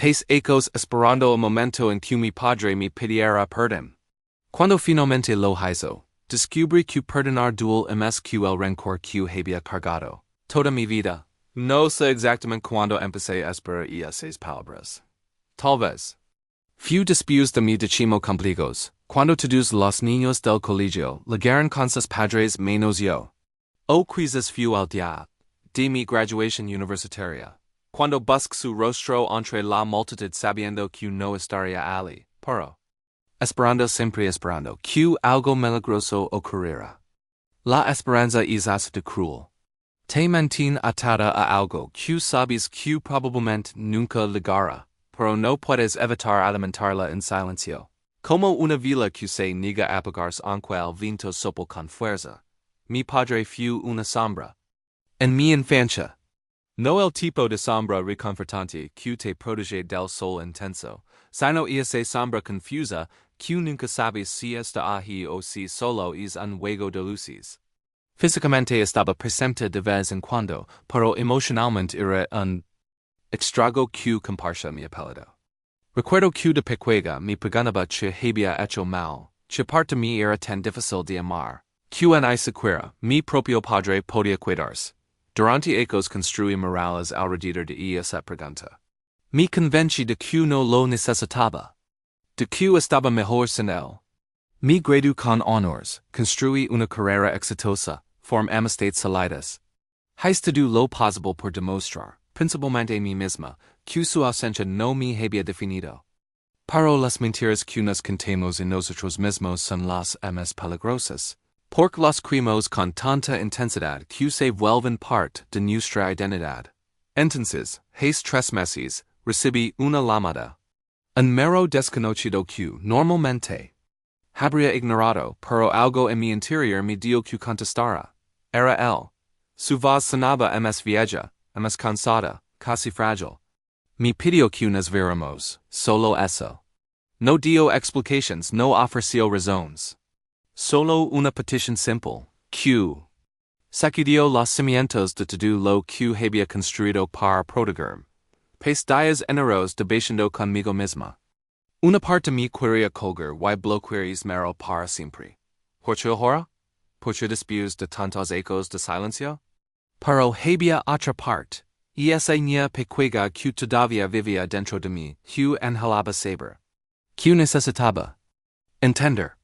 Pace ecos esperando un momento en que mi padre me pidiera perdón. Cuando finalmente lo hizo, descubrí que perdonar duele más que el rencor que había cargado toda mi vida. No sé exactamente cuándo empecé a esperar esas palabras. Tal vez. Few después de mi décimo cumpleaños, cuando todos los niños del colegio llegaron con sus padres menos yo. O quizás fue el día de mi graduación universitaria, cuando busqué su rostro entre la multitud sabiendo que no estaría allí, pero esperando siempre esperando que algo milagroso ocurriera. La esperanza es así de cruel. Te mantiene atada a algo que sabes que probablemente nunca llegará, pero no puedes evitar alimentarla en silencio. Como una vela que se niega a apagarse aunque el viento sopla con fuerza. Mi padre fue una sombra. En mi infancia. No el tipo de sombra reconfortante que te protege del sol intenso, sino esa sombra confusa que nunca sabes si está allí o si solo es un juego de luces. Físicamente estaba presente de vez en cuando, pero emocionalmente era un extrago que comparsa mi apellido. Recuerdo que de pequeña mi preguntaba que había hecho mal, que parte mí era tan difícil de amar, que ni siquiera mi propio padre podía cuidarse. Durante ecos construí morales alrededor de esa pregunta. Me convencí de que no lo necesitaba, de que estaba mejor sin él. Me gradué con honors, construí una carrera exitosa, formé amistades sólidas. Hice todo lo posible por demostrar, principalmente a mí misma, que su ausencia no me había definido. Pero las mentiras que nos contamos en nosotros mismos son las más peligrosas, porque las creemos con tanta intensidad que se vuelven parte de nuestra identidad. Entonces, hace 3 meses, recibí una llamada. Un mero desconocido que, normalmente, habría ignorado, pero algo en mi interior me dio que contestara. Era él. Su voz sonaba más vieja, más cansada, casi frágil. Me pidió que nos viéramos, solo eso. No dio explicaciones, no ofreció razones. Solo una petición simple, que sacudió los cimientos de todo lo que había construido para protegerme. Pace días enteros debatiendo conmigo misma. Una parte me quería colgar y bloquear mero para siempre. ¿Por qué ahora? ¿Por qué después de tantos ecos de silencio? Pero había otra parte, y esa niña pequeña que todavía vivía dentro de mí, que anhelaba saber. Que necesitaba entender.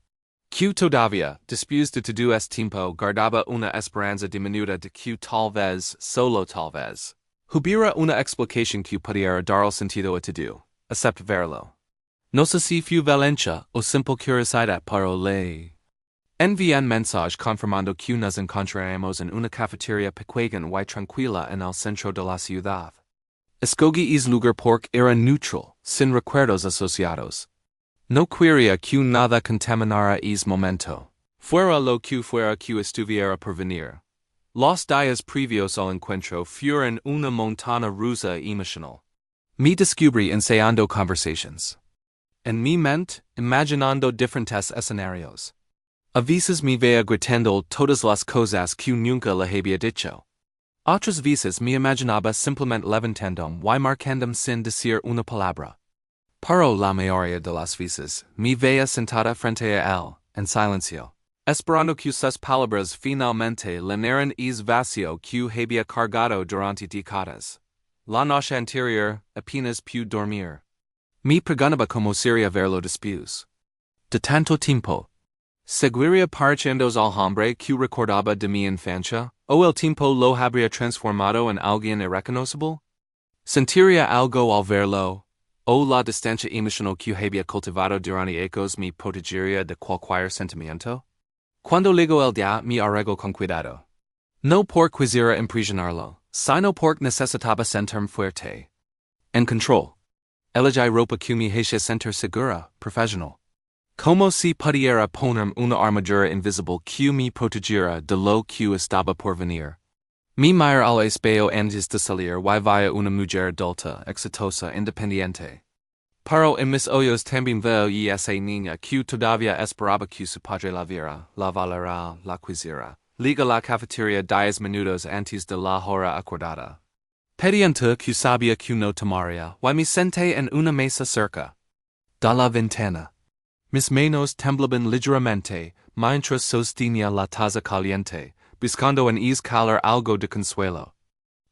Que todavía, después de todo este tiempo, guardaba una esperanza diminuta de que tal vez, solo tal vez, hubiera una explicación que pudiera dar sentido a todo, excepto verlo. No sé si fue valencia o simple curiosidad, pero le envié un mensaje confirmando que nos encontraríamos en una cafetería pequeña y tranquila en el centro de la ciudad. Escogí ese lugar porque era neutral, sin recuerdos asociados. No quería que nada contaminara ese momento. Fuera lo que fuera que estuviera por venir. Los días previos al encuentro fueron una montaña rusa emocional. Me descubrí ensayando conversations. En mi mente, imaginando diferentes escenarios. A veces me veía gritando todas las cosas que nunca le había dicho. Otras veces me imaginaba simplemente levantándome y marcándome sin decir una palabra. Pero la mayoría de las veces, me veía sentada frente a él, en silencio, esperando que sus palabras finalmente llenaran ese vacío que había cargado durante décadas. La noche anterior, apenas pude dormir. Me preguntaba cómo sería verlo después de tanto tiempo. ¿Seguiría pareciéndose al hombre que recordaba de mi infancia, o el tiempo lo habría transformado en alguien irreconocible? ¿Sentiría algo al verlo? ¿O la distancia emocional que había cultivado durante ecos me protegería de cualquier sentimiento? Cuando llegó el día me arregló con cuidado. No por quisiera impresionarlo, sino porque necesitaba sentirme fuerte. En control. Elegí ropa que me hacía sentir segura, profesional. Como si pudiera ponerme una armadura invisible que me protegiera de lo que estaba por venir. Me mirar al espejo antes de salir y veía una mujer adulta, exitosa, independiente. Pero en mis ojos también veo y esa niña que todavía esperaba que su padre la viera, la valorara, la quisiera. Liga la cafetería 10 minutos antes de la hora acordada. Pediante que sabia que no tomaria, y me senté en una mesa cerca da la ventana. Mis manos temblaban ligeramente, mientras sostenía la taza caliente, buscando en es calor algo de consuelo.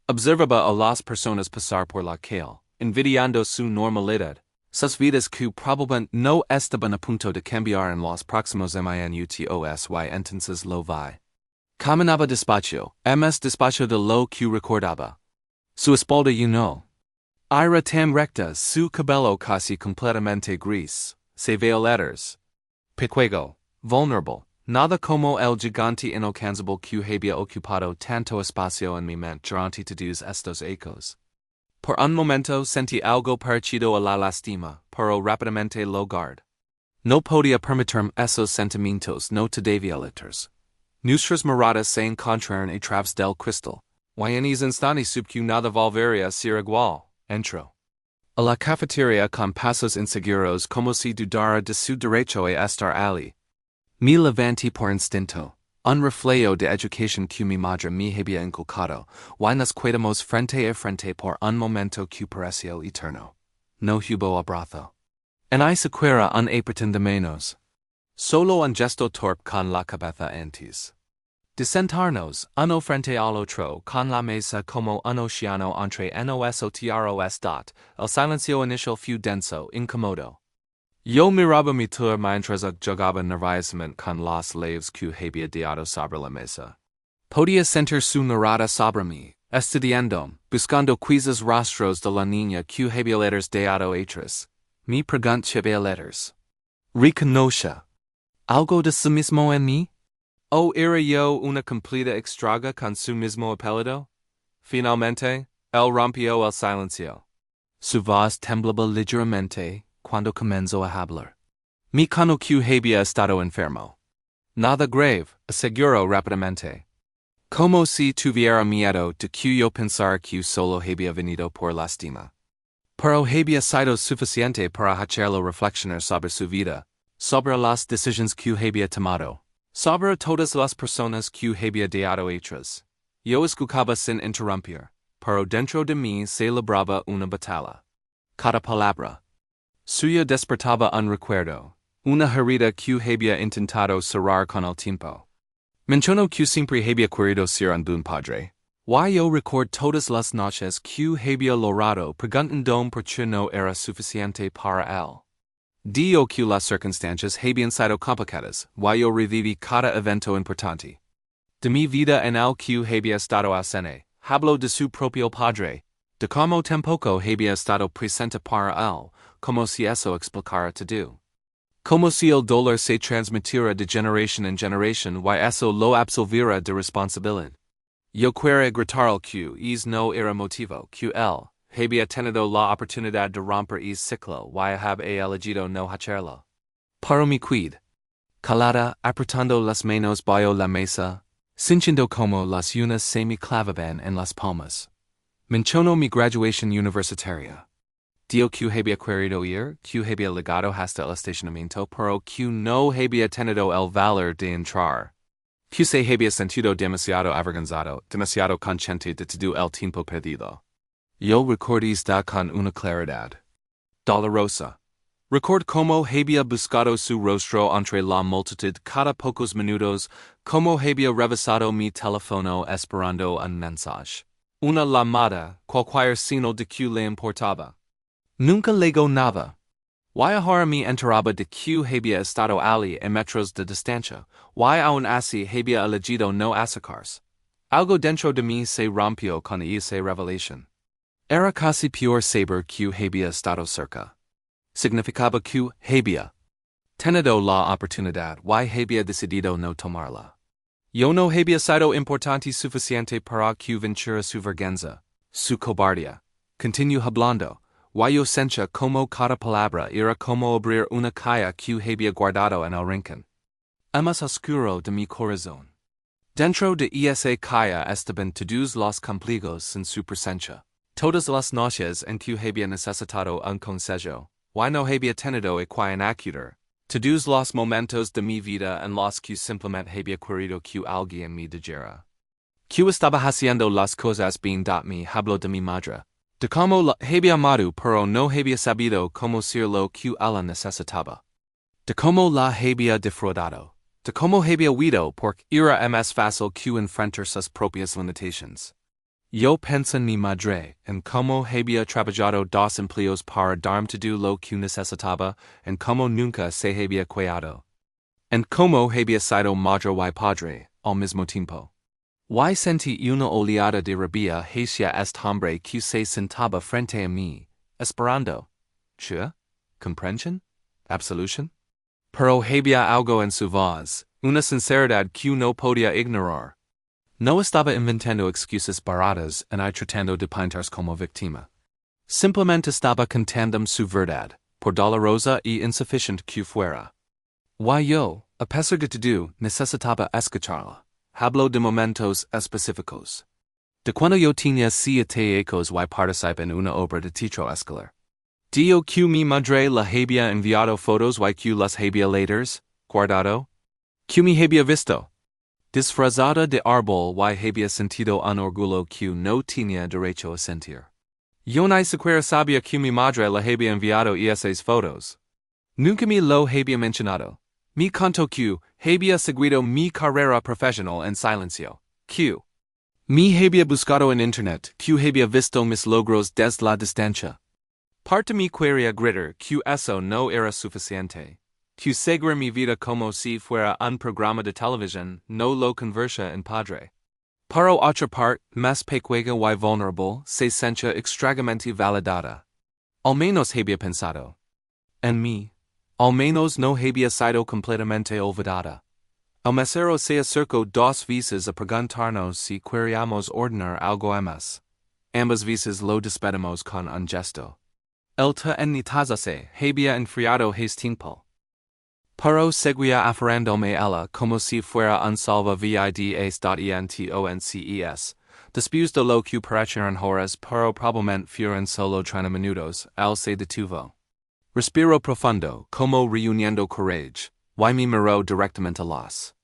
Observaba a las personas pasar por la calle, envidiando su normalidad, sus vidas que probablemente no estaban a punto de cambiar en los próximos minutos y entonces lo vi. Caminaba despacio, más despacio de lo que recordaba. Su espalda era tan recta, su cabello casi completamente gris, se veía letters. Pequeño, vulnerable, nada como el gigante inalcanzable que había ocupado tanto espacio en mi mente durante todos estos ecos. Por un momento sentí algo parecido a la lástima, pero rápidamente lo guardé. No podía permitirme esos sentimientos no todavía liters. Nuestras miradas se encontraron a través del cristal. Y en esos instantes supe que nada volvería a ser igual. Entró a la cafetería con pasos inseguros como si dudara de su derecho a estar allí. Me levanté por instinto, un reflejo de educación que mi madre me había inculcado, y nos quedamos frente a frente por un momento que pareció eterno. No hubo abrazo. En esa cuera un apretón de manos. Solo un gesto torpe con la cabeza antes de sentarnos, uno frente al otro, con la mesa como un océano entre nosotros. El silencio inicial fue denso, incómodo. Yo miraba mi tour mientras jugaba nerviosamente con los labios que había dejado sobre la mesa. Podía sentir su mirada sobre mí, estudiándome, buscando quizás rostros de la niña que había letters dejado atrás. Me pregunté si había letters. ¿Reconoce algo de sí mismo en mí? ¿O era yo una completa extraga con su mismo apellido? Finalmente, él rompió el silencio. Su voz temblaba ligeramente cuando comenzó a hablar. Me cono que había estado enfermo. Nada grave, aseguró rápidamente. Como si tuviera miedo de que yo pensara que solo había venido por lástima. Pero había sido suficiente para hacerlo reflexionar sobre su vida, sobre las decisiones que había tomado, sobre todas las personas que había dejado atrás. Yo escuchaba sin interrumpir, pero dentro de mí se libraba una batalla. Cada palabra suya despertaba un recuerdo, una herida que había intentado cerrar con el tiempo. Menciono que siempre había querido ser un buen padre. Yo recuerdo todas las noches que había logrado preguntando por qué no era suficiente para él. Dio que las circunstancias habían sido complicadas, yo reviví cada evento importante. De mi vida en el que había estado ausente, habló de su propio padre, de cómo tampoco había estado presente para él, como si eso explicara todo. Como si el dolor se transmitiera de generación en generación y eso lo absolviera de responsabilidad. Yo quería gritar que es no era motivo que él había tenido la oportunidad de romper ese ciclo y había elegido no hacerlo. Pero me quedé calada, apretando las manos bajo la mesa, sintiendo como las uñas se me clavaban en las palmas. Menciono mi graduación universitaria. Dio que había querido ir, que había llegado hasta el estacionamiento, pero que no había tenido el valor de entrar. Que se había sentido demasiado avergonzado, demasiado consciente de todo el tiempo perdido. Yo recuerdo esto con una claridad dolorosa. Recuerdo cómo había buscado su rostro entre la multitud cada pocos minutos, cómo había revisado mi teléfono esperando un mensaje, una llamada, cualquier signo de que le importaba. Nunca llegó nada. Ahora me enteraba de que había estado allí a metros de distancia, aún así había elegido no acercarse. Algo dentro de mí se rompió con esa revelación. Era casi peor saber que había estado cerca. Significaba que había tenido la oportunidad y había decidido no tomarla. Yo no había sido importante suficiente para que venciera su vergüenza, su cobardía. Continuó hablando. Yo sentía como cada palabra era como abrir una caja que había guardado en el rincón. El más oscuro de mi corazón. Dentro de esa caja estaban todos los complejos sin su presencia. Todas las noches en que había necesitado un consejo, no había tenido a quien acudir. Todos los momentos de mi vida en los que simplemente había querido que alguien me dijera Q estaba haciendo las cosas bien. Me habló de mi madre. De cómo la había amado pero no había sabido cómo ser lo que la necesitaba. De cómo la había defraudado. De cómo había huido porque era más fácil que enfrentar sus propias limitations. Yo pensé en mi madre, en cómo había trabajado dos empleos para darme todo lo que necesitaba, en cómo nunca se había cuidado. En cómo había sido madre y padre, al mismo tiempo. Y sentí una oleada de rabia hacia este hombre que se sentaba frente a mí, esperando. ¿Che? ¿Comprensión? ¿Absolución? Pero había algo en su voz, una sinceridad que no podía ignorar. No estaba inventando excusas baratas y tratando de pintarse como víctima. Simplemente estaba contando su verdad, por dolorosa y insuficiente que fuera. Y yo, a pesar de todo, necesitaba escucharla. Hablo de momentos específicos. De cuando yo tenía 7 años y participé en una obra de teatro escolar. Dio que mi madre la había enviado fotos y que las había leídos, guardado. Que me había visto. Disfrazada de árbol y había sentido un orgullo que no tenía derecho a sentir. Yo ni siquiera sabía que mi madre la había enviado esas fotos. Nunca me lo había mencionado. Me contó que había seguido mi carrera profesional en silencio. Que me había buscado en internet, que había visto mis logros desde la distancia. Parte me quería gritar que eso no era suficiente. Que seguir mi vida como si fuera un programa de televisión no lo convertía en padre. Para otra parte, más pequeña y vulnerable, se sentía extrañamente validada. Al menos había pensado. En mí. Al menos no había sido completamente olvidada. El mesero se acercó 2 veces a preguntarnos si queríamos ordenar algo más. Ambas veces lo despedimos con un gesto. El té en mi taza se había enfriado hace tiempo. Pero seguía aferrándome ella como si fuera un salvavidas.entonces. Después de lo que parecieron horas, pero probablemente fueron solo 30 minutos, él se detuvo. Respiró profundo, como reuniendo courage, y me miró directamente a los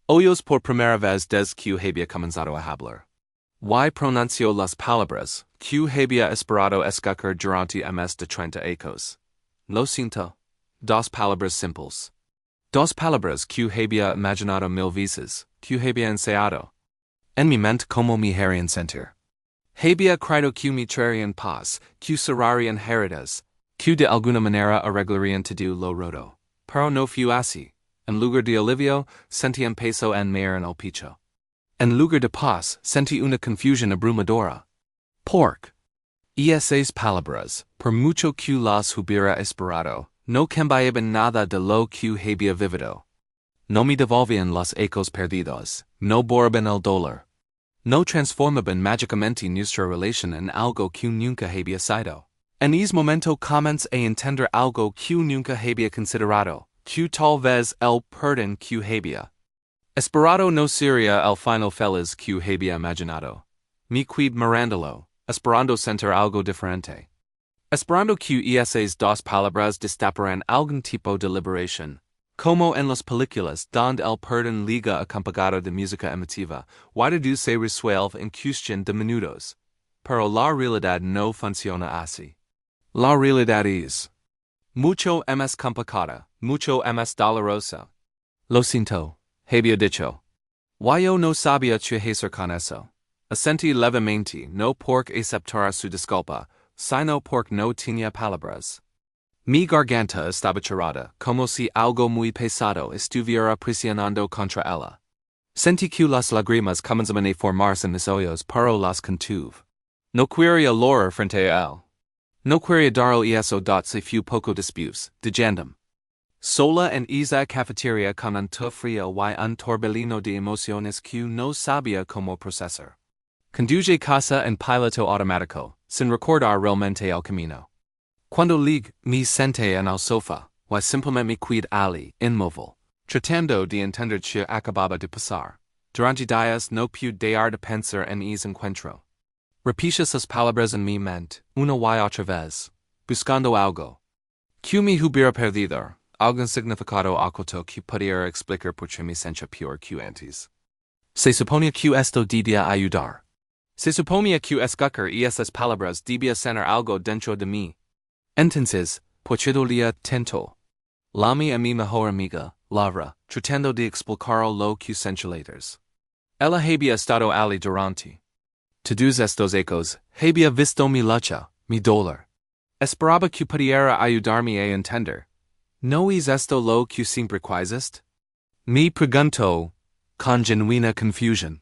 ojos por primera vez desde que había comenzado a hablar. Y pronunció las palabras que había esperado escuchar durante más de 30 años. Lo siento. 2 palabras simples. 2 palabras que había imaginado 1000 veces, que había ensayado. En mi mente como me harían sentir. Había creído que me traerían paz, que cerrarían heridas, que de alguna manera arreglarían todo lo roto. Pero no fue así. En lugar de alivio, sentí un peso en mi en el pecho. En lugar de paz, sentí una confusión abrumadora. Porque esas palabras, por mucho que las hubiera esperado, no cambiaban nada de lo que había vivido. No me devolvían los ecos perdidos, no borraban el dolor. No transformaban mágicamente nuestra relación en algo que nunca había sido. En ese momento comencé a entender algo que nunca había considerado, que tal vez el perdón que había esperado no sería el final feliz que había imaginado. Me quedé mirándolo, esperando sentir algo diferente. Esperando que esas 2 palabras destaparan algún tipo de liberación. Como en las películas donde el perdón liga acompañado de música emotiva, y se resuelve en cuestión de minutos. Pero la realidad no funciona así. La realidad es mucho más complicada, mucho más dolorosa. Lo siento, había dicho. Yo no sabía qué hacer con eso. Asentí levemente, no porque aceptara su disculpa, sino porque no tenía palabras. Mi garganta estaba cerrada, como si algo muy pesado estuviera presionando contra ella. Sentí que las lágrimas comenzaban a formarse en mis ojos, pero las contuve. No quería llorar frente a él. No quería darle eso se fue poco después, diciendo. Sola en esa cafetería con un té frío y un torbellino de emociones que no sabía cómo procesar. Conduje casa en piloto automático, sin recordar realmente el camino. Cuando me senté en el sofá, y simplemente me quedé allí, inmóvil, tratando de entender qué acababa de pasar. Durante días no pude dejar de pensar en ese encuentro. Repetí sus palabras en mi mente, una y otra vez, buscando algo. Que me hubiera perdido, algún significado oculto que pudiera explicar por qué me sentía peor que antes. Se suponía que esto debía ayudar. Se suponía que escuchar esas palabras debía sanar algo dentro de mí. Entonces, pochidolia tanto. Llamé a mi mejor amiga, Laura, tratando de explicar lo que sentilators. Ella había estado allí durante. Todos estos ecos, había visto mi lucha, mi dolor. Esperaba que pudiera ayudarme a entender. ¿No es esto lo que siempre quisiste? Me preguntó, con genuina confusión.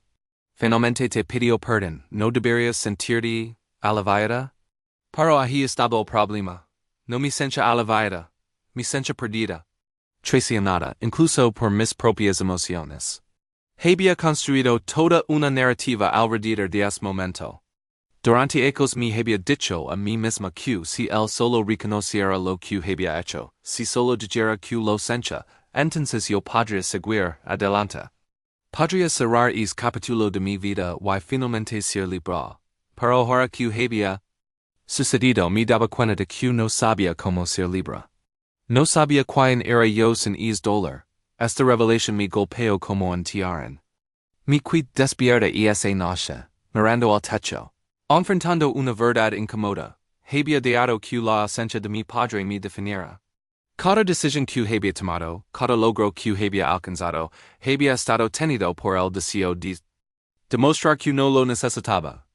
Finalmente te pidió perdón, ¿no deberías sentirte aliviada? Pero ahí estaba el problema. No me sentía aliviada, me sentía perdida. Traicionada, incluso por mis propias emociones. Había construido toda una narrativa alrededor de ese momento. Durante ecos me había dicho a mí misma que si él solo reconociera lo que había hecho, si solo dijera que lo sentía, entonces yo podría seguir adelante. Podría cerrar ese capítulo de mi vida y finalmente ser libre. Pero ahora que había sucedido me daba cuenta de que no sabía cómo ser libre. No sabía quién era yo sin ese dolor. Esta revelación me golpeó como un tiarán. Me quedé despierta y esa noche, mirando al techo. Enfrentando una verdad incómoda, había dejado que la ausencia de mi padre me definiera. Cada decisión que había tomado, cada logro que había alcanzado, había estado tenido por el deseo de demostrar que no lo necesitaba.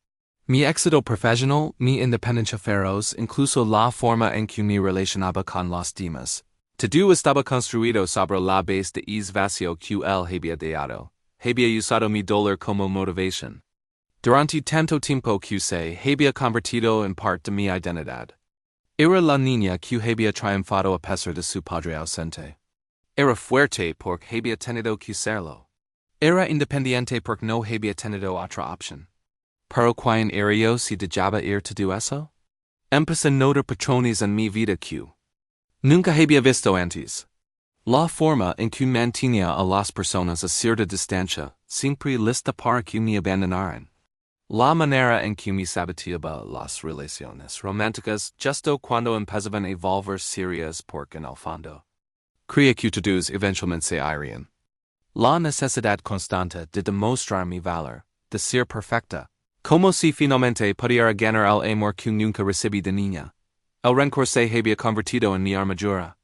Mi éxito profesional, mi independencia feroz, incluso la forma en que me relacionaba con los demás. Todo estaba construido sobre la base de ese vacío que él había dejado. Había usado mi dolor como motivación. Durante tanto tiempo que se había convertido en parte de mi identidad. Era la niña que había triunfado a pesar de su padre ausente. Era fuerte porque había tenido que serlo. Era independiente porque no había tenido otra opción. Pero ¿quién era yo si dejaba ir todo eso? Empecé a notar patrones en mi vida que nunca había visto antes. La forma en que mantenía a las personas a cierta distancia, siempre lista para que me abandonaran. La manera en que me saboteaba las relaciones románticas justo cuando empezaban a volver serias porque en el fondo creía que todos eventualmente se irían. La necesidad constante de demostrar mi valor, de ser perfecta, como si finalmente pudiera ganar el amor que nunca recibí de niña. El rencor se había convertido en mi armadura.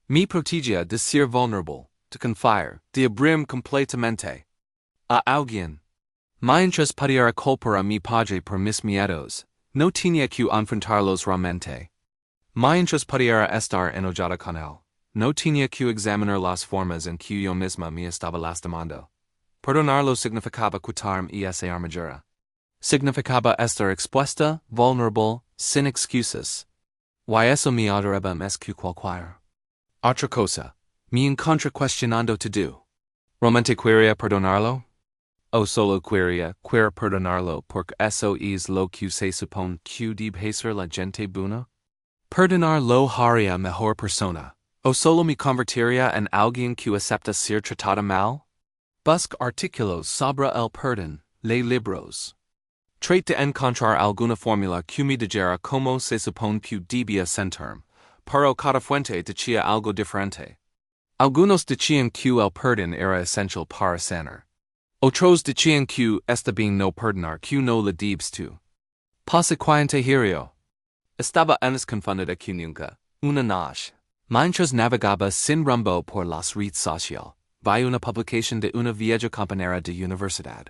Me protegía de ser vulnerable, de confiar, de abrirme completamente a alguien. Mientras pudiera culpar a mi padre por mis miedos, no tenía que enfrentarlos realmente. Mientras pudiera estar enojada con él, no tenía que examinar las formas en que yo misma me estaba lastimando. Perdonarlo significaba quitarme esa armadura. Significaba estar expuesta, vulnerable, sin excusas. Y eso me atraía más que cualquier otra cosa. Me encontré cuestionando todo. ¿Realmente quería perdonarlo? O solo quería perdonarlo porque eso es lo que se supone que debe ser la gente buena? Perdonar lo haría mejor persona. ¿O solo me convertiría en alguien que acepta ser tratada mal? Busca artículos sobre el perdón, lee libros. Trate de encontrar alguna fórmula que me dijera cómo se supone que debía sentirme, pero cada fuente decía algo diferente. Algunos decían que el perdón era esencial para sanar. Otros decían que está bien no perdonar que no le debes tú. Pasa quiente hirio. Estaba antes confundida que nunca. Una noche. Mientras navegaba sin rumbo por las redes sociales, vi una publicación de una vieja compañera de universidad.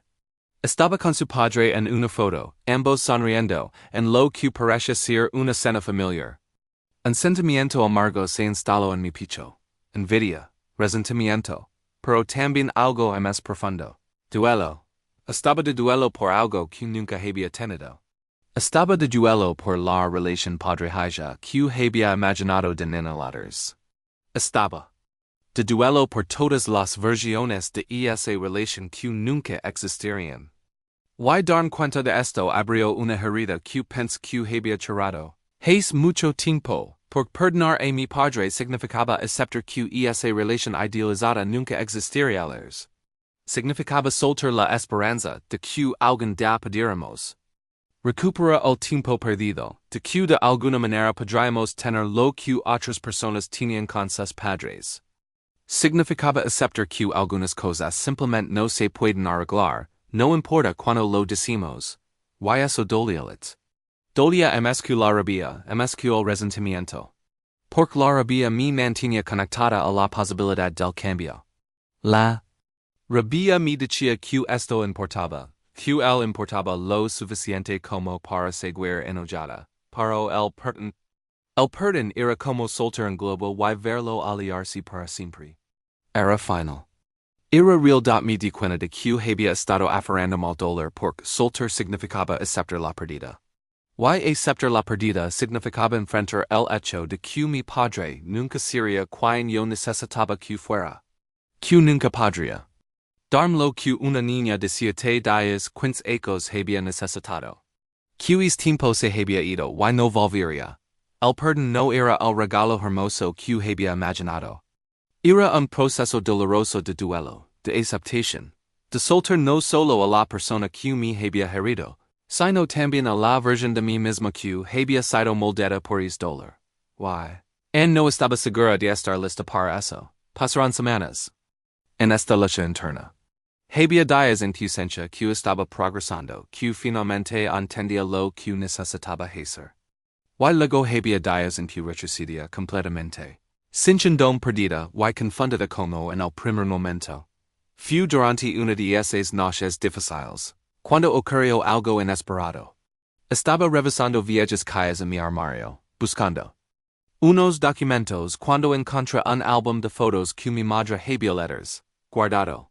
Estaba con su padre en una foto, ambos sonriendo, en lo que parecía ser una cena familiar. Un sentimiento amargo se instaló en mi pecho. Envidia, resentimiento, pero también algo más profundo. Duelo. Estaba de duelo por algo que nunca había tenido. Estaba de duelo por la relación padre-hija que había imaginado de nenalados. Estaba de duelo por todas las versiones de esa relación que nunca existirían. Y darme cuenta de esto abrió una herida que pensé que había cerrado. Hace mucho tiempo, por perdonar a mi padre significaba aceptar que esa relación idealizada nunca existiría. Significaba soltar la esperanza de que algún día pudiéramos recuperar el tiempo perdido, de que de alguna manera podríamos tener lo que otras personas tenían con sus padres. Significaba aceptar que algunas cosas simplemente no se pueden arreglar, no importa cuando lo decimos. Y eso dolía. Dolía que la rabia, que el resentimiento. Porque la rabia me mantenía conectada a la posibilidad del cambio. La rabia me decía que esto importaba, que él importaba lo suficiente como para seguir enojada, pero el perdón era como soltar un globo y verlo aliarse para siempre. Era final. Era real. Me di cuenta de que había estado aferrando mal dolor porque soltar significaba aceptar la pérdida. Y aceptar la pérdida significaba enfrentar el hecho de que mi padre nunca sería quien yo necesitaba que fuera. Que nunca podría darme lo que una niña de 7 días 15 años había necesitado. Que es tiempo se había ido y no volvería. El perdón no era el regalo hermoso que había imaginado. Era un proceso doloroso de duelo, de aceptación, de soltar no solo a la persona que me había herido, sino también a la versión de mí misma que había sido moldada por ese dolor. No estaba segura de estar lista para eso. Pasaron semanas. En esta lucha interna. Había días en que sentía que estaba progresando, que finalmente entendía lo que necesitaba hacer. Y luego había días en que retrocedía completamente. Sintiendo perdida y confundida como en el primer momento. Fue durante una de esas noches difíciles, cuando ocurrió algo inesperado. Estaba revisando viejas calles en mi armario, buscando unos documentos cuando encontré un álbum de fotos que mi madre había letters, guardado.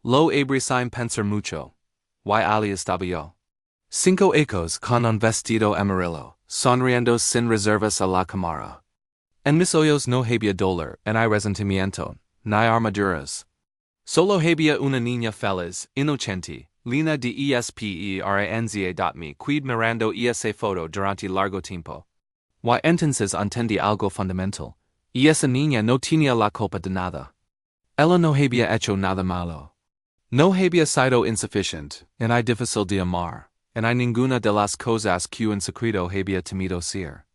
Lo abrí sin pensar mucho. Y allí estaba yo. 5 ecos con un vestido amarillo, sonriendo sin reservas a la cámara. En mis ojos no había dolor, ni resentimiento, ni armaduras. Solo había una niña feliz, inocente, lina de esperanza. Me quid mirando esa foto durante largo tiempo. Y entonces entendí algo fundamental. Y esa niña no tenía la culpa de nada. Ella no había hecho nada malo. No había sido insuficiente, ni difícil de amar, ni ninguna de las cosas que en secreto había temido ser.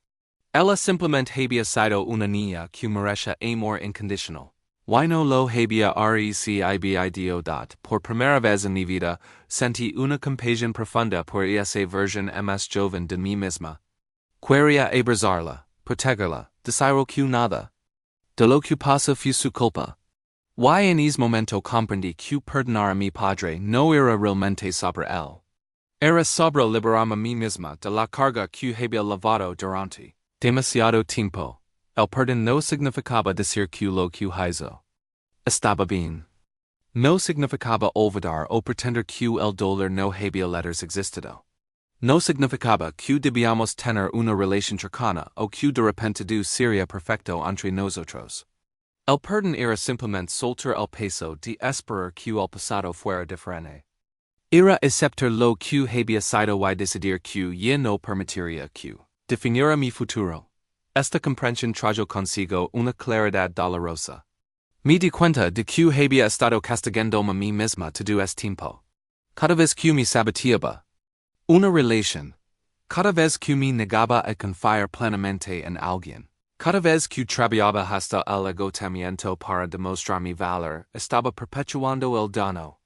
Ella simplemente había sido una niña que merece amor incondicional. Y no lo había recibido. Por primera vez en mi vida, sentí una compasión profunda por esa versión más joven de mí misma. Quería abrazarla, protegerla, decir que nada de lo que pasa fue su culpa. Y en ese momento comprendí que perdonar a mi padre no era realmente sobre él. Era sobre liberarme a mí misma de la carga que había lavado durante demasiado tiempo. El perdón no significaba decir que lo que hizo estaba bien. No significaba olvidar o pretender que el dolor no había letters existido. No significaba que debíamos tener una relación cercana o que de repente sería perfecto entre nosotros. El perdón era simplemente soltar el peso de esperar que el pasado fuera diferente. Era aceptar lo que había sido y decidir que ya no permitiría que definiera mi futuro. Esta comprensión trajo consigo una claridad dolorosa. Me di cuenta de que había estado castigándome a mí misma todo este tiempo. Cada vez que me saboteaba una relación. Cada vez que me negaba a confiar plenamente en alguien. Cada vez que trabajaba hasta el agotamiento para demostrar mi valor, estaba perpetuando el daño.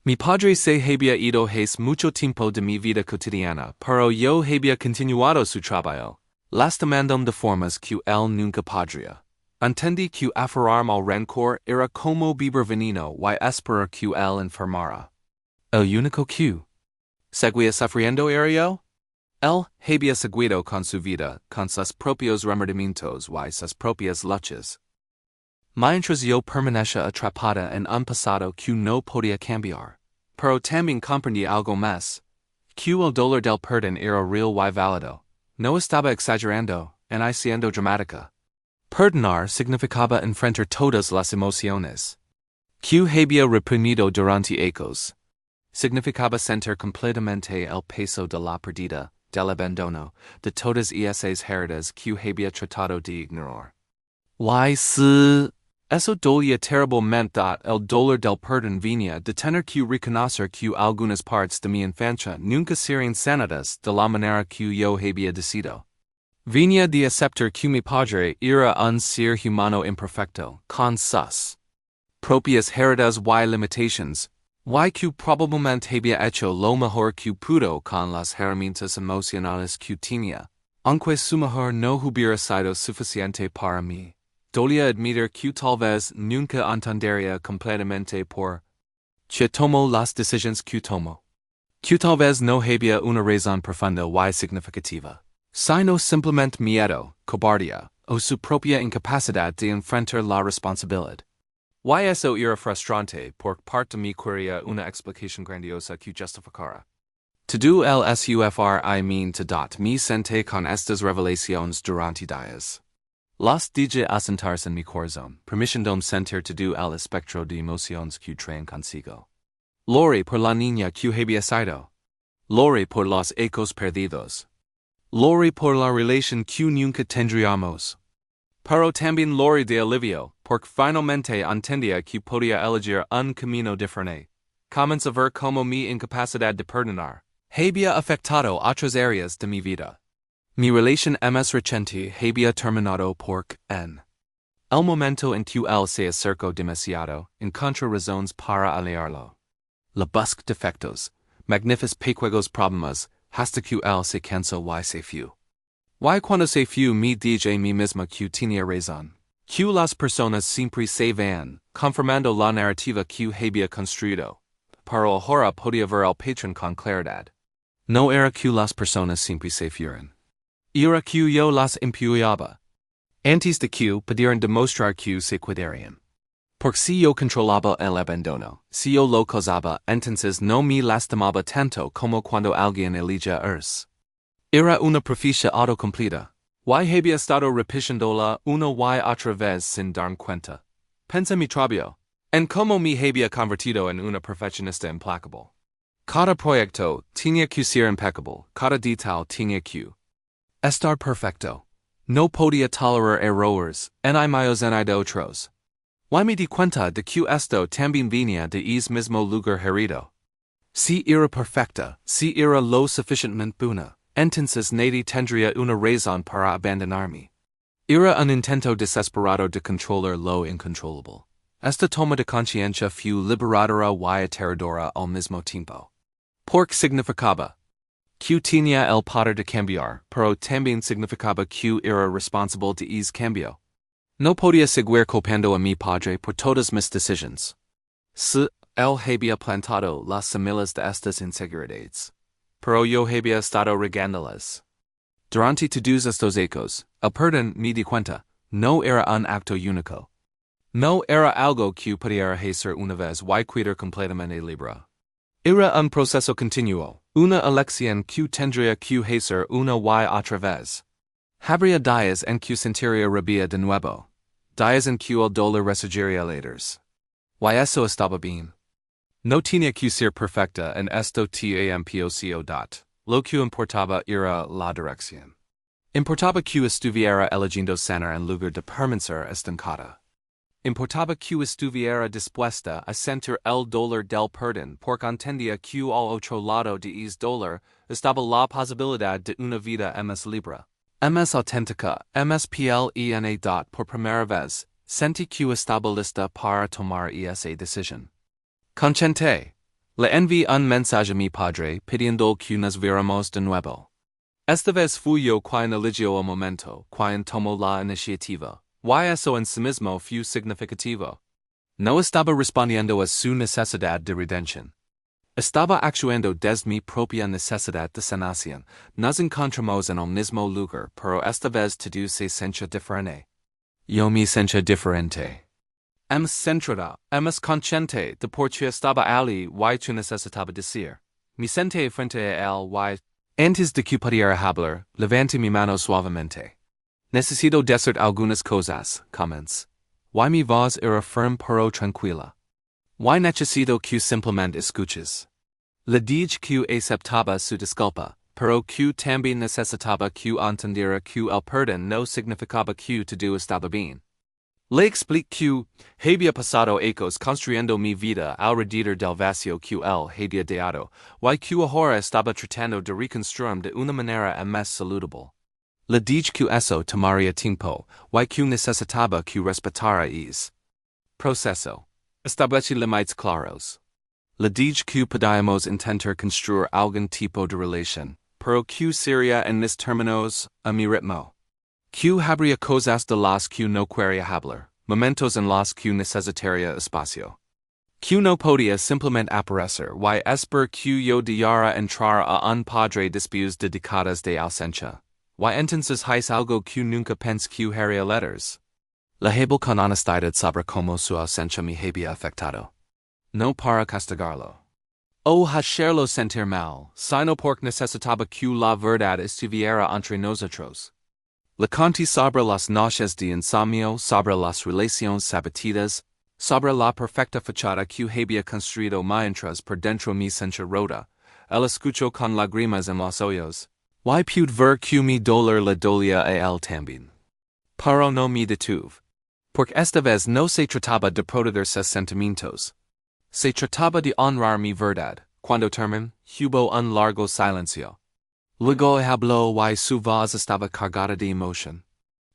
Mi padre se había ido hace mucho tiempo de mi vida cotidiana, pero yo había continuado su trabajo, lastimándome de formas que él nunca podría. Entendí que aferrarme al rencor era como beber veneno y esperar que él enfermara. El único que seguía sufriendo era yo. Él había seguido con su vida, con sus propios remordimientos y sus propias luchas. Mientras yo permanecía atrapada en un pasado que no podía cambiar. Pero también comprendí algo más. Que el dolor del perdón era real y válido. No estaba exagerando, ni siendo dramática. Perdonar significaba enfrentar todas las emociones. Que había reprimido durante años. Significaba sentir completamente el peso de la pérdida, del abandono, de todas esas heridas que había tratado de ignorar. Eso dolía terriblemente. El dolor del perdón venía de tener que reconocer que algunas partes de mi infancia nunca serían sanadas de la manera que yo había decidido. Venía de aceptar que mi padre era un ser humano imperfecto, con sus propias heridas y limitations, y que probablemente había hecho lo mejor que pudo con las herramientas emocionales que tenía, aunque su mejor no hubiera sido suficiente para mí. Dolía admitir que tal vez nunca entendería completamente por que tomo las decisiones que tomo. Que tal vez no había una razón profunda y significativa, sino simplemente miedo, cobardía, o su propia incapacidad de enfrentar la responsabilidad. Y eso era frustrante porque parte de mí quería una explicación grandiosa que justificara. Todo el sufr I mean to dot me senté con estas revelaciones durante días. Las dije asentarse en mi corazón, permitiéndome sentir todo el espectro de emociones que traen consigo. Lori por la niña que había sido. Lori por los ecos perdidos. Lori por la relación que nunca tendríamos. Pero también lori de alivio, porque finalmente entendía que podía elegir un camino diferente. Comenzó a ver como mi incapacidad de perdonar había afectado otras áreas de mi vida. Mi relación más reciente había terminado porque en el momento en que él se acercó demasiado, encontró razones para alejarlo. Le busque defectos, magníficos pequeños problemas, hasta que él se cansó y se fue. Y cuando se fue me dije a mí misma que tenía razón. Que las personas siempre se van, confirmando la narrativa que había construido. Pero ahora podía ver al patrón con claridad. No era que las personas siempre se fueran. Era que yo las empujaba. Antes de que pudieran demostrar que se quedarían. Porque si yo controlaba el abandono, si yo lo causaba, entonces no me lastimaba tanto como cuando alguien elige irse. Era una profecía autocumplida. Y había estado repitiéndola una y otra vez sin darme cuenta. Pensa mi trabajo. En cómo me había convertido en una perfeccionista implacable. Cada proyecto tenía que ser impecable, cada detalle tenía que estar perfecto. No podía tolerar errores, ni míos ni de otros. Y me di cuenta de que esto también venía de ese mismo lugar herido. Si era perfecta, si era lo suficientemente buena, entonces nadie tendría una razón para abandonarme. Era un intento desesperado de controlar lo incontrolable. Esta toma de conciencia fue liberadora y aterradora al mismo tiempo. Porque significaba que tenía el poder de cambiar, pero también significaba que era responsable de ese cambio. No podía seguir culpando a mi padre por todas mis decisiones. Si él había plantado las semillas de estas inseguridades, pero yo había estado regándolas. Durante todos estos ecos, el perdón me di cuenta, no era un acto único. No era algo que pudiera hacer una vez y quedar completamente libre. Era un proceso continuo, una elección que tendría que hacer una y otra vez. Habría días en que sentiría rabia de nuevo, días en que el dolor resurgiría later. Y eso estaba bien. No tenía que ser perfecta en esto tampoco dot. Lo que importaba era la dirección. Importaba que estuviera eligiendo sanar en lugar de permanecer estancada. Importaba que estuviera dispuesta a sentir el dolor del perdón porque entendía que al otro lado de ese dolor estaba la posibilidad de una vida más libre, más auténtica, más plena dot por primera vez, sentí que estaba lista para tomar esa decisión. Consciente, le envié un mensaje a mi padre pidiendo que nos viéramos de nuevo. Esta vez fui yo quien eligió el momento, quien tomó la iniciativa. Y eso en sí mismo fue significativo. No estaba respondiendo a su necesidad de redención. Estaba actuando desde mi propia necesidad de sanación. Nos encontramos en el mismo lugar, pero esta vez todo se sentía diferente. Yo me sentía diferente. Centrada, consciente de por qué estaba allí y que necesitaba decir. Me senté frente a él y, antes de que pudiera hablar, levanté mi mano suavemente. Necesito decir algunas cosas, comments. Y mi voz era firme pero tranquila. Y necesito que simplemente escuches. Le dije que aceptaba su disculpa, pero que también necesitaba que entendiera que el perdón no significaba que todo estaba bien. Le expliqué que había pasado ecos construyendo mi vida alrededor del vacío que él había dejado, y que ahora estaba tratando de reconstruirme de una manera más saludable. Le dije que eso tomaría tiempo, y que necesitaba que respetara ese proceso. Establecí limites claros. La dij que podíamos intentar construir algún tipo de relación, pero que sería en mis términos, a mi ritmo. Que habría cosas de las que no quería hablar, momentos en los que necesitaría espacio. Que no podía simplemente aparecer, y esper que yo diara entrar a un padre después de décadas de ausencia. Y entonces es algo que nunca pensé que haría letters. La hablo con honestidad sobre cómo su ausencia me había afectado. No para castigarlo. O hacerlo sentir mal, sino porque necesitaba que la verdad estuviera entre nosotros. Le conté sobre las noches de insomnio, sobre las relaciones sabatidas, sobre la perfecta fachada que había construido mientras por dentro mi sencha rota. Él escuchó con lágrimas en los ojos. Y pude ver que mi dolor le dolía a él también. Pero no me detuve. Porque esta vez no se trataba de proteger sus sentimientos. Se trataba de honrar mi verdad. Cuando terminó, hubo un largo silencio. Luego habló y su voz estaba cargada de emoción.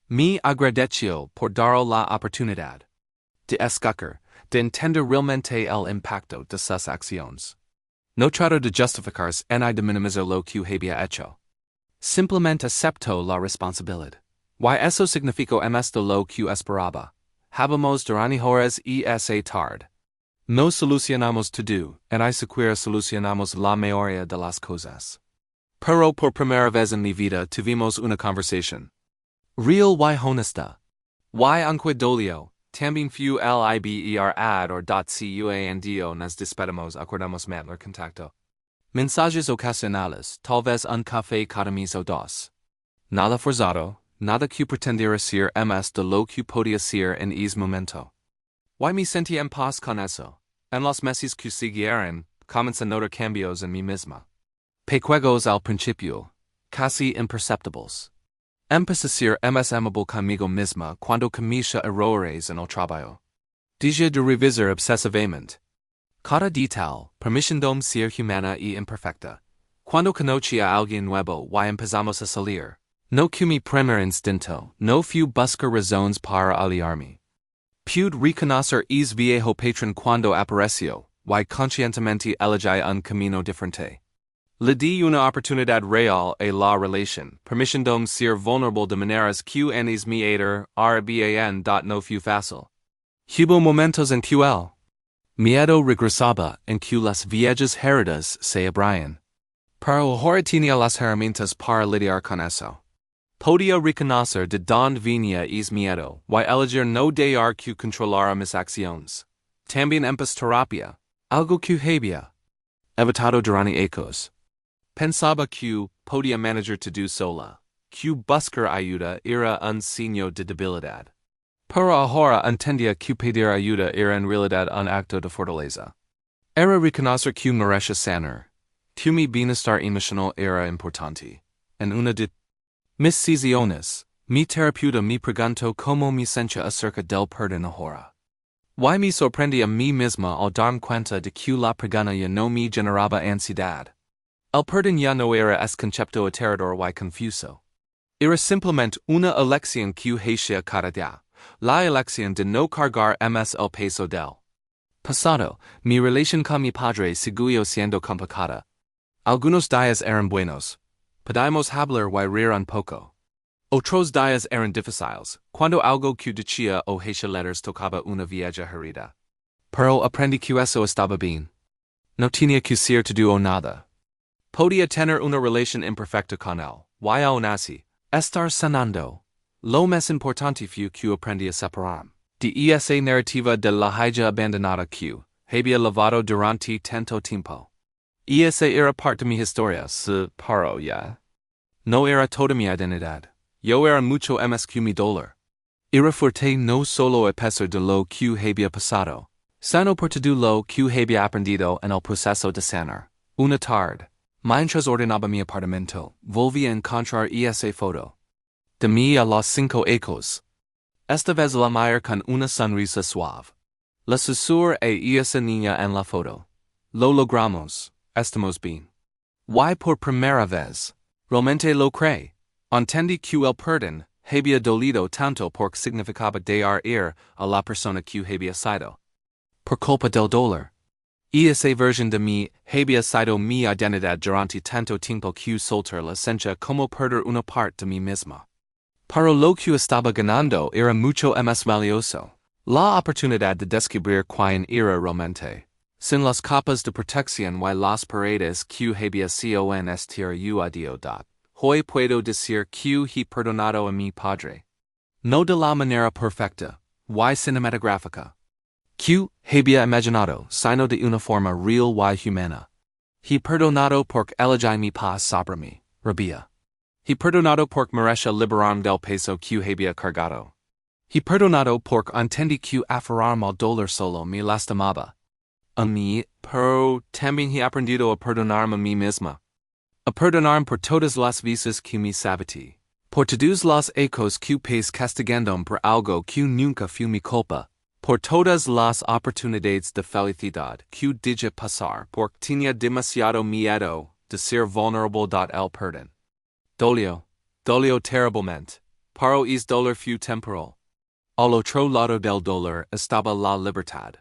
Me agradeció por dar la oportunidad de escuchar, de entender realmente el impacto de sus acciones. No trato de justificarse ni de minimizar lo que había hecho. Simplemente aceptó la responsabilidad. Y eso significó más de lo que esperaba. Habamos durante horas y esa tarde. No solucionamos todo, ni siquiera solucionamos la mayoría de las cosas. Pero por primera vez en mi vida tuvimos una conversación. Real y honesta. Y aunque dolió, también fue liber ad or cuando nos despedimos acordamos mantener contacto. Mensajes ocasionales, tal vez un café cada mes o dos. Nada forzado, nada que pretendiera ser más de lo que podía ser en ese momento. Y me sentí en paz con eso. En los meses que siguieron, comencé a notar cambios en mí misma. Pequeños al principio, casi imperceptibles. Empecé a ser más amable conmigo misma cuando comisa errores en el trabajo. Dejé de revisar obsesivamente. Cada detalle, permitiéndome ser humana y imperfecta. Cuando conocí a alguien nuevo y empezamos a salir, no que mi primer instinto, no fue buscar razones para aliarme. Pude reconocer es viejo patrón cuando apareció, y conscientemente elegí un camino diferente. Le di una oportunidad real a la relación, permitiéndome ser vulnerable de maneras que antes me no fue fácil. Hubo momentos en que el miedo regresaba en que las viejas heridas se abrían. Pero ahora tenía las herramientas para lidiar con eso. Podía reconocer de dónde venía es miedo, y elegir no dejar que controlara mis acciones. También empecé terapia, algo que había evitado durante ecos. Pensaba que podía manejar todo sola, que buscar ayuda era un signo de debilidad. Pero ahora entendía que pedir ayuda era en realidad un acto de fortaleza. Era reconocer que merecía sanar, que mi bienestar emocional era importante. En una de mis sesiones, mi terapeuta me preguntó cómo me sentía acerca del perdón ahora. Y me sorprendí a mí misma al darme cuenta de que la pregunta ya no me generaba ansiedad. El perdón ya no era ese concepto aterrador y confuso. Era simplemente una elección que hacía cada día, la elección de no cargar más el peso del pasado. Mi relación con mi padre siguió siendo complicada. Algunos días eran buenos. Podíamos hablar y reír un poco. Otros días eran difíciles, cuando algo que decía o hacía letters tocaba una vieja herida. Pero aprendí que eso estaba bien. No tenía que ser todo o nada. Podía tener una relación imperfecta con él, y aún así, estar sanando. Lo más importante fue que aprendí a separarme de esa narrativa de la hija abandonada que había lavado durante tanto tiempo. Esa era parte de mi historia, pero ya no era toda mi identidad. Yo era mucho más que mi dolor. Era fuerte no solo a pesar de lo que había pasado, sino por todo lo que había aprendido en el proceso de sanar. Una tarde, mientras ordenaba mi apartamento, volví a encontrar esa foto de mí a los 5 ecos. Esta vez la mujer con una sonrisa suave. La susurra a esa niña en la foto. Lo logramos, estamos bien. Y por primera vez, realmente lo creí. Entendí que el perdón había dolido tanto porque significaba dar ir a la persona que había sido. por culpa del dolor. Esa version de mí había sido mi identidad durante tanto tiempo que soltar la esencia como perder una parte de mí misma. Pero lo que estaba ganando era mucho más valioso. La oportunidad de descubrir quién era realmente. Sin las capas de protección y las paredes que había construido. Hoy puedo decir que he perdonado a mi padre. No de la manera perfecta, y cinematográfica. Que había imaginado, sino de una forma real y humana. He perdonado porque elegí mi paz sobre mi rabia. He perdonado porque merecía liberarme del peso que había cargado. He perdonado porque entendí que aferrarme al dolor solo me lastimaba. A mí, pero también he aprendido a perdonarme a mí misma. A perdonarme por todas las veces que me saboteé. Por todos los ecos que país castigándome por algo que nunca fue mi culpa. Por todas las oportunidades de felicidad que dije pasar porque tenía demasiado miedo de ser vulnerable. El perdón. Dolió terriblemente, pero es dolor fue temporal. Al otro lado del dolor estaba la libertad.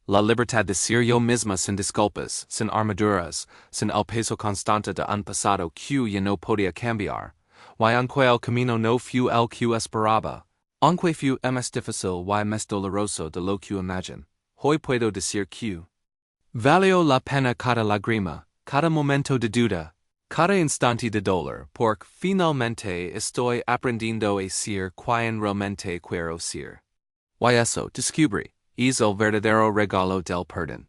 La libertad de ser yo misma sin disculpas, sin armaduras, sin el peso constante de un pasado que ya no podía cambiar, y aunque el camino no fue el que esperaba, aunque fue más difícil y más doloroso de lo que imagine, hoy puedo decir que valió la pena cada lágrima, cada momento de duda, cada instante de dolor, porque finalmente estoy aprendiendo a ser quien realmente quiero ser. Y eso descubrí. Es el verdadero regalo del perdón.